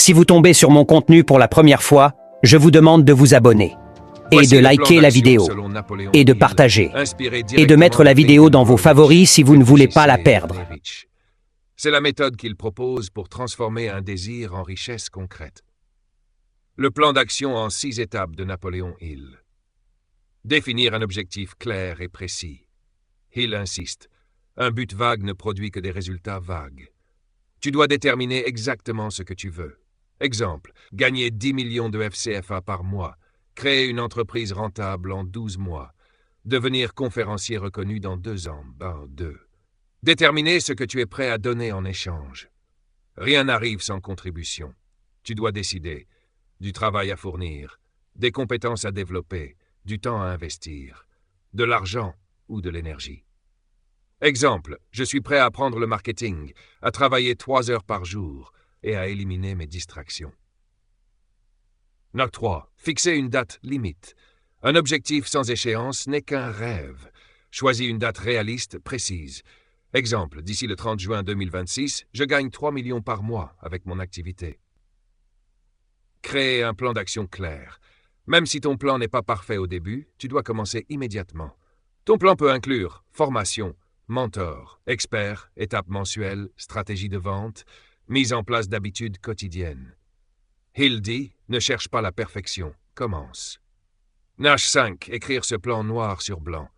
Si vous tombez sur mon contenu pour la première fois, je vous demande de vous abonner et Voici de le plan liker la d'action vidéo selon Napoléon et de Hill, partager inspiré et de directement mettre la de vidéo Think dans and vos Grow favoris Rich, si vous ne voulez pas la PwC et perdre. Devenez Rich. C'est la méthode qu'il propose pour transformer un désir en richesse concrète. Le plan d'action en 6 étapes de Napoléon Hill. Définir un objectif clair et précis. Hill insiste. Un but vague ne produit que des résultats vagues. Tu dois déterminer exactement ce que tu veux. Exemple, gagner 10 millions de FCFA par mois, créer une entreprise rentable en 12 mois, devenir conférencier reconnu dans 2 ans, 2. Déterminer ce que tu es prêt à donner en échange. Rien n'arrive sans contribution. Tu dois décider. Du travail à fournir, des compétences à développer, du temps à investir, de l'argent ou de l'énergie. Exemple, je suis prêt à apprendre le marketing, à travailler 3 heures par jour et à éliminer mes distractions. Note 3. Fixer une date limite. Un objectif sans échéance n'est qu'un rêve. Choisis une date réaliste, précise. Exemple, d'ici le 30 juin 2026, je gagne 3 millions par mois avec mon activité. Créer un plan d'action clair. Même si ton plan n'est pas parfait au début, tu dois commencer immédiatement. Ton plan peut inclure formation, mentor, expert, étapes mensuelles, stratégie de vente, mise en place d'habitudes quotidiennes. Hill dit, ne cherche pas la perfection, commence. Nash 5, écrire ce plan noir sur blanc.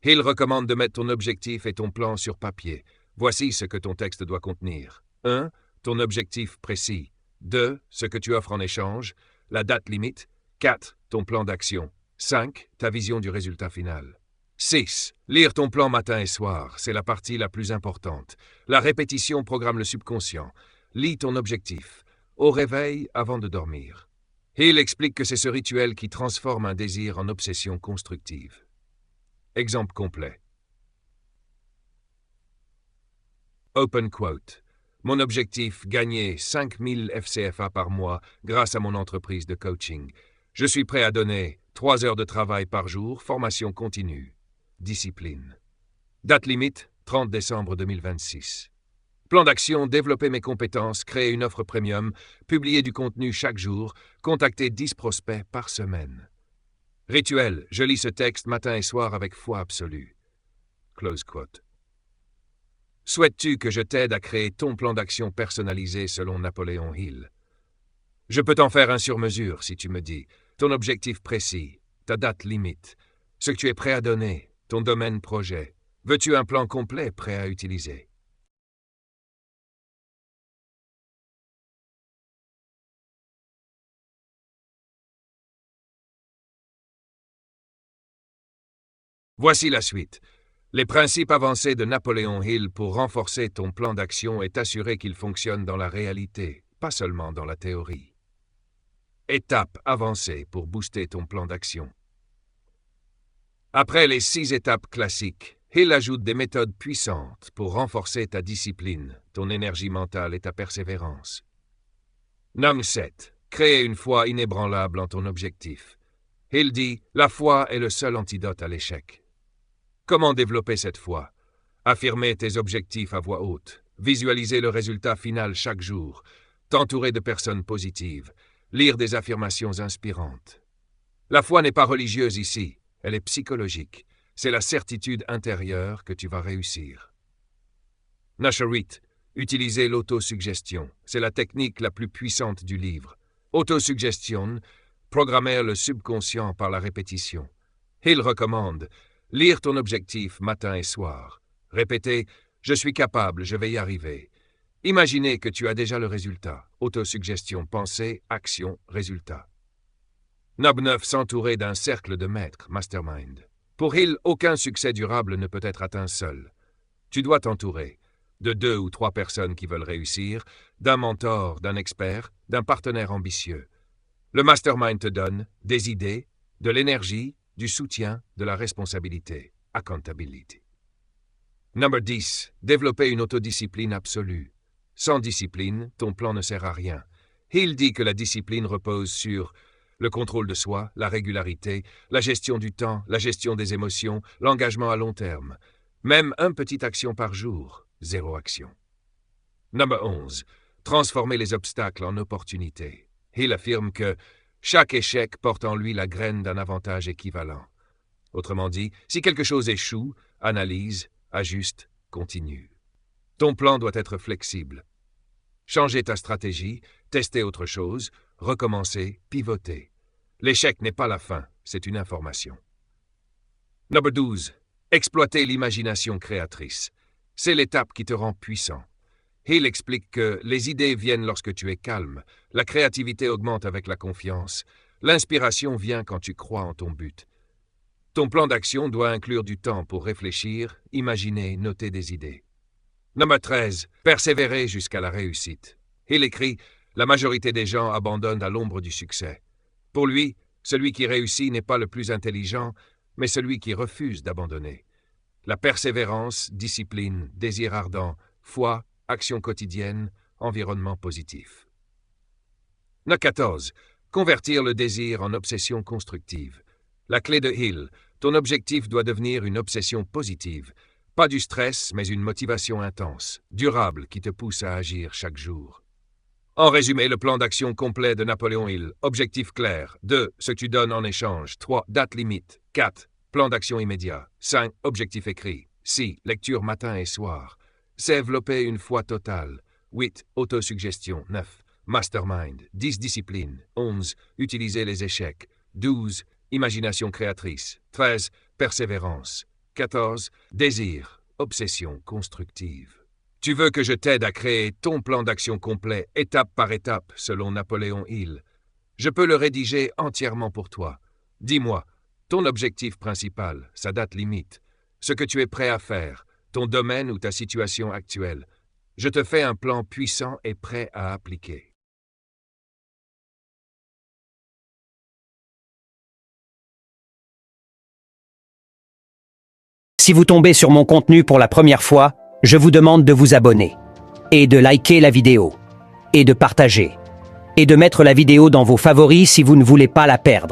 Hill recommande de mettre ton objectif et ton plan sur papier. Voici ce que ton texte doit contenir. 1. Ton objectif précis. 2. Ce que tu offres en échange. La date limite. 4. Ton plan d'action. 5. Ta vision du résultat final. 6. Lire ton plan matin et soir, c'est la partie la plus importante. La répétition programme le subconscient. Lis ton objectif. Au réveil, avant de dormir. Hill explique que c'est ce rituel qui transforme un désir en obsession constructive. Exemple complet. Open quote. Mon objectif, gagner 5000 FCFA par mois grâce à mon entreprise de coaching. Je suis prêt à donner 3 heures de travail par jour, formation continue. Discipline. Date limite, 30 décembre 2026. Plan d'action, développer mes compétences, créer une offre premium, publier du contenu chaque jour, contacter 10 prospects par semaine. Rituel, je lis ce texte matin et soir avec foi absolue. Close quote. Souhaites-tu que je t'aide à créer ton plan d'action personnalisé selon Napoléon Hill? Je peux t'en faire un sur mesure si tu me dis ton objectif précis, ta date limite, ce que tu es prêt à donner, ton domaine projet. Veux-tu un plan complet prêt à utiliser? Voici la suite. Les principes avancés de Napoléon Hill pour renforcer ton plan d'action et t'assurer qu'il fonctionne dans la réalité, pas seulement dans la théorie. Étape avancée pour booster ton plan d'action. Après les 6 étapes classiques, Hill ajoute des méthodes puissantes pour renforcer ta discipline, ton énergie mentale et ta persévérance. Nomme 7. Créer une foi inébranlable en ton objectif. Hill dit, la foi est le seul antidote à l'échec. Comment développer cette foi? Affirmer tes objectifs à voix haute, visualiser le résultat final chaque jour, t'entourer de personnes positives, lire des affirmations inspirantes. La foi n'est pas religieuse ici, elle est psychologique. C'est la certitude intérieure que tu vas réussir. Nasher 8. Utiliser l'autosuggestion. C'est la technique la plus puissante du livre. Autosuggestion, programmer le subconscient par la répétition. Hill recommande lire ton objectif matin et soir. Répéter « Je suis capable, je vais y arriver ». Imaginez que tu as déjà le résultat. Autosuggestion, pensée, action, résultat. Nob 9. S'entourer d'un cercle de maîtres, mastermind. Pour Hill, aucun succès durable ne peut être atteint seul. Tu dois t'entourer de 2 ou 3 personnes qui veulent réussir, d'un mentor, d'un expert, d'un partenaire ambitieux. Le mastermind te donne des idées, de l'énergie, du soutien, de la responsabilité, accountability. Number 10. Développer une autodiscipline absolue. Sans discipline, ton plan ne sert à rien. Hill dit que la discipline repose sur le contrôle de soi, la régularité, la gestion du temps, la gestion des émotions, l'engagement à long terme. Même une petite action par jour, 0 action. Number 11. transformer les obstacles en opportunités. Hill affirme que chaque échec porte en lui la graine d'un avantage équivalent. Autrement dit, si quelque chose échoue, analyse, ajuste, continue. Ton plan doit être flexible. Changer ta stratégie, tester autre chose, recommencer, pivoter. L'échec n'est pas la fin, c'est une information. Number 12. Exploiter l'imagination créatrice. C'est l'étape qui te rend puissant. Hill explique que les idées viennent lorsque tu es calme, la créativité augmente avec la confiance, l'inspiration vient quand tu crois en ton but. Ton plan d'action doit inclure du temps pour réfléchir, imaginer, noter des idées. Number 13. Persévérer jusqu'à la réussite. Hill écrit « La majorité des gens abandonnent à l'ombre du succès. Pour lui, celui qui réussit n'est pas le plus intelligent, mais celui qui refuse d'abandonner. La persévérance, discipline, désir ardent, foi, action quotidienne, environnement positif. Note 14. Convertir le désir en obsession constructive. La clé de Hill, ton objectif doit devenir une obsession positive. Pas du stress, mais une motivation intense, durable, qui te pousse à agir chaque jour. En résumé, le plan d'action complet de Napoléon Hill. Objectif clair. 2. Ce que tu donnes en échange. 3. Date limite. 4. Plan d'action immédiat. 5. Objectif écrit. 6. Lecture matin et soir. Développer une foi totale. 8. Autosuggestion. 9. Mastermind. 10. Discipline. 11. Utiliser les échecs. 12. Imagination créatrice. 13. Persévérance. 14. Désir. Obsession constructive. Tu veux que je t'aide à créer ton plan d'action complet, étape par étape, selon Napoléon Hill. Je peux le rédiger entièrement pour toi. Dis-moi, ton objectif principal, sa date limite, ce que tu es prêt à faire, ton domaine ou ta situation actuelle. Je te fais un plan puissant et prêt à appliquer. Si vous tombez sur mon contenu pour la première fois, je vous demande de vous abonner, et de liker la vidéo, et de partager, et de mettre la vidéo dans vos favoris si vous ne voulez pas la perdre.